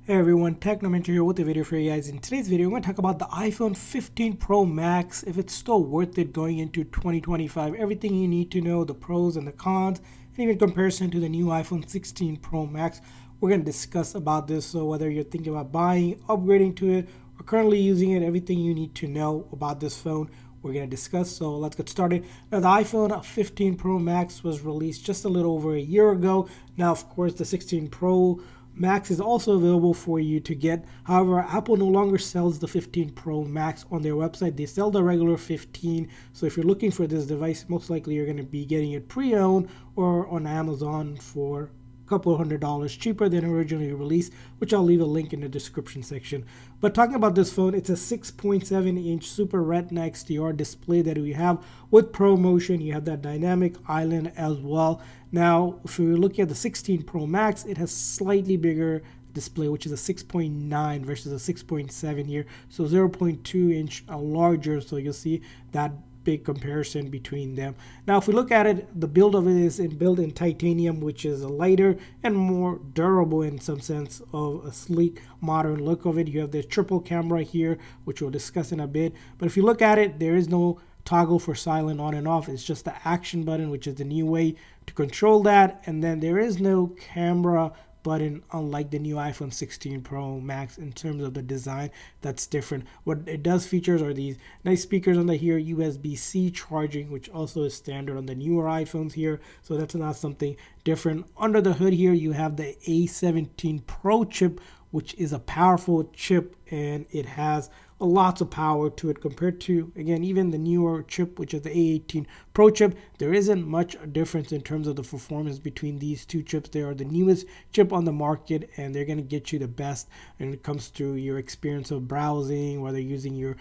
Hey everyone, Technomentary here with a video for you guys. In today's video, we're going to talk about the iPhone 15 Pro Max, if it's still worth it going into 2025, everything you need to know, the pros and the cons, and even comparison to the new iPhone 16 Pro Max. We're going to discuss about this, so whether you're thinking about buying, upgrading to it, or currently using it, everything you need to know about this phone, we're going to discuss. So let's get started. Now, the iPhone 15 Pro Max was released just a little over a year ago. Now, of course, the 16 Pro Max is also available for you to get. However, Apple no longer sells the 15 Pro Max on their website. They sell the regular 15. So if you're looking for this device, most likely you're going to be getting it pre-owned or on Amazon for couple of $100 cheaper than originally released, which I'll leave a link in the description section. But talking about this phone, it's a 6.7-inch Super Retina XDR display that we have with ProMotion. You have that dynamic island as well. Now, if you're looking at the 16 Pro Max, it has slightly bigger display, which is a 6.9 versus a 6.7 here, so 0.2 inch larger. So you'll see that big comparison between them. Now, if we look at it, the build of it is built in titanium, which is a lighter and more durable in some sense of a sleek, modern look of it. You have the triple camera here, which we'll discuss in a bit. But if you look at it, there is no toggle for silent on and off. It's just the action button, which is the new way to control that. And then there is no camera button, unlike the new iPhone 16 Pro Max. In terms of the design, that's different. What it does features are these nice speakers on the here, USB-C charging, which also is standard on the newer iPhones here, so that's not something different. Under the hood here, you have the A17 Pro chip, which is a powerful chip, and it has lots of power to it compared to, again, even the newer chip, which is the A18 Pro chip. There isn't much difference in terms of the performance between these two chips. They are the newest chip on the market, and they're going to get you the best when it comes to your experience of browsing, whether using your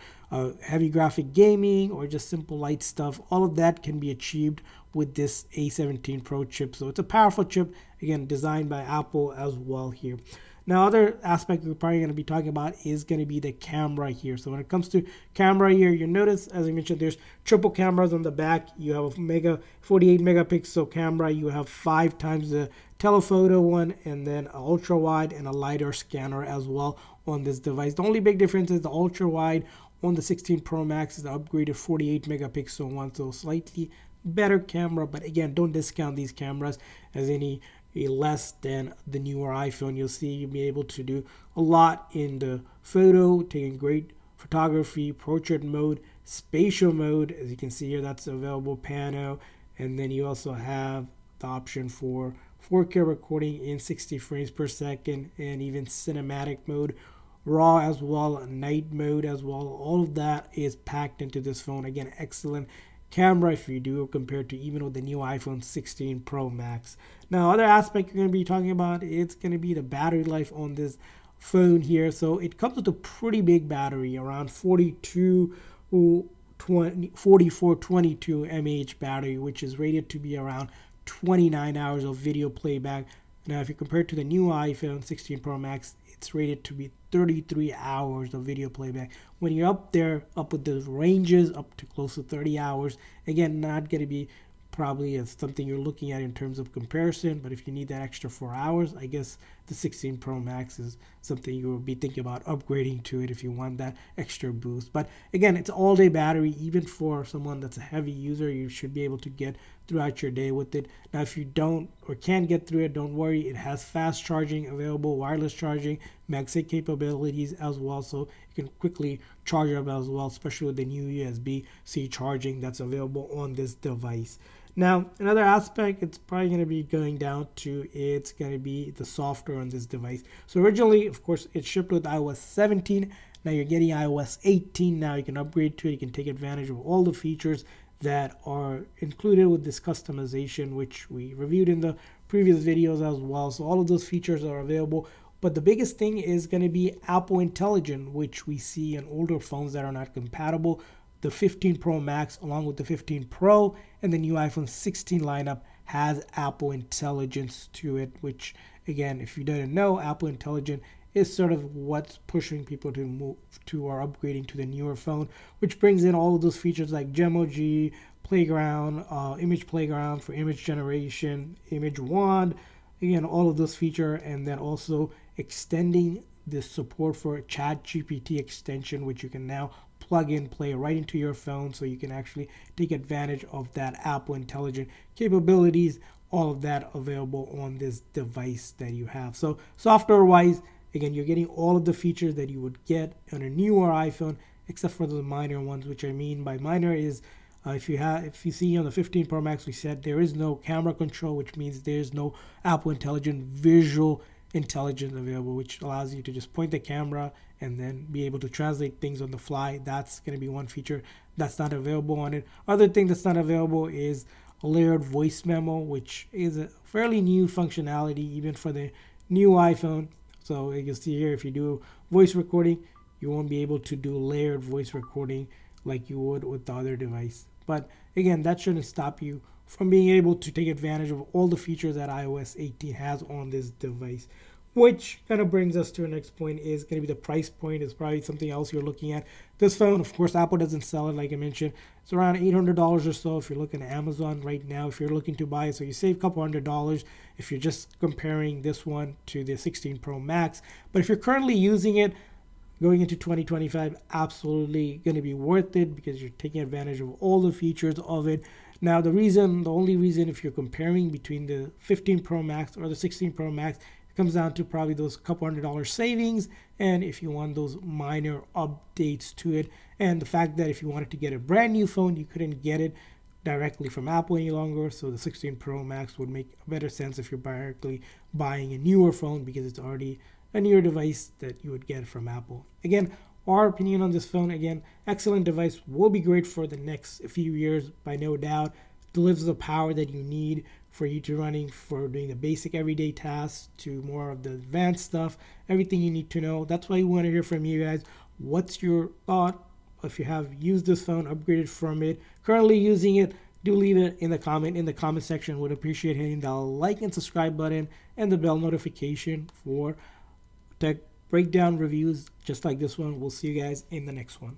heavy graphic gaming or just simple light stuff. All of that can be achieved with this A17 Pro chip. So it's a powerful chip, again, designed by Apple as well here. Now, other aspect we're probably going to be talking about is going to be the camera here. So when it comes to camera here, you notice, as I mentioned, there's triple cameras on the back. You have a 48 megapixel camera. You have 5 times the telephoto one, and then an ultra wide and a LiDAR scanner as well on this device. The only big difference is the ultra wide on the 16 Pro Max is the upgraded 48 megapixel one, so slightly better camera. But again, don't discount these cameras as any less than the newer iPhone. You'll see you'll be able to do a lot in the photo, taking great photography, portrait mode, spatial mode. As you can see here, that's available pano, and then you also have the option for 4K recording in 60 frames per second, and even cinematic mode, raw as well, night mode as well. All of that is packed into this phone. Again, excellent camera if you do compared to even with the new iPhone 16 Pro Max. Now, other aspect you're going to be talking about, it's going to be the battery life on this phone here. So it comes with a pretty big battery, around 4422 mAh battery, which is rated to be around 29 hours of video playback. Now, if you compare it to the new iPhone 16 Pro Max, it's rated to be 33 hours of video playback. When you're up there, up with the ranges, up to close to 30 hours, again, not going to be probably as something you're looking at in terms of comparison. But if you need that extra 4 hours, I guess the 16 Pro Max is something you will be thinking about upgrading to it if you want that extra boost. But again, it's all day battery. Even for someone that's a heavy user, you should be able to get throughout your day with it. Now, if you don't or can't get through it, don't worry. It has fast charging available, wireless charging, MagSafe capabilities as well, so you can quickly charge up as well, especially with the new USB-C charging that's available on this device. Now, another aspect it's probably going to be going down to, it's going to be the software on this device. So originally, of course, it shipped with iOS 17. Now you're getting iOS 18. Now you can upgrade to it. You can take advantage of all the features that are included with this customization, which we reviewed in the previous videos as well. So all of those features are available. But the biggest thing is going to be Apple Intelligence, which we see in older phones that are not compatible. The 15 Pro Max, along with the 15 Pro and the new iPhone 16 lineup, has Apple Intelligence to it, which, again, if you didn't know, Apple Intelligence is sort of what's pushing people to move to or upgrading to the newer phone, which brings in all of those features like Gemoji, Playground, Image Playground for image generation, Image Wand, again, all of those features, and then also extending this support for a Chat GPT extension, which you can now plug in, play right into your phone, so you can actually take advantage of that Apple Intelligent capabilities. All of that available on this device that you have. So software wise, again, you're getting all of the features that you would get on a newer iPhone, except for the minor ones. Which I mean by minor is if you see on the 15 Pro Max, we said there is no camera control, which means there's no Apple Intelligent visual intelligence available, which allows you to just point the camera and then be able to translate things on the fly. That's going to be one feature that's not available on it. Other thing that's not available is a layered voice memo, which is a fairly new functionality even for the new iPhone. So you can see here, if you do voice recording, you won't be able to do layered voice recording like you would with the other device. But again, that shouldn't stop you from being able to take advantage of all the features that iOS 18 has on this device. Which kind of brings us to our next point, is going to be the price point. Is probably something else you're looking at. This phone, of course, Apple doesn't sell it, like I mentioned. It's around $800 or so if you're looking at Amazon right now, if you're looking to buy it. So you save a couple $100 if you're just comparing this one to the 16 Pro Max. But if you're currently using it, going into 2025, absolutely going to be worth it because you're taking advantage of all the features of it. Now, the only reason if you're comparing between the 15 Pro Max or the 16 Pro Max, it comes down to probably those couple $100 savings, and if you want those minor updates to it, and the fact that if you wanted to get a brand new phone, you couldn't get it directly from Apple any longer. So the 16 Pro Max would make a better sense if you're directly buying a newer phone, because it's already a newer device that you would get from Apple. Again, our opinion on this phone, again, excellent device, will be great for the next few years by no doubt. Delivers the power that you need for you to doing the basic everyday tasks to more of the advanced stuff, everything you need to know. That's why we want to hear from you guys. What's your thought? If you have used this phone, upgraded from it, currently using it, do leave it in the comment section. Would appreciate hitting the like and subscribe button and the bell notification for tech breakdown reviews just like this one. We'll see you guys in the next one.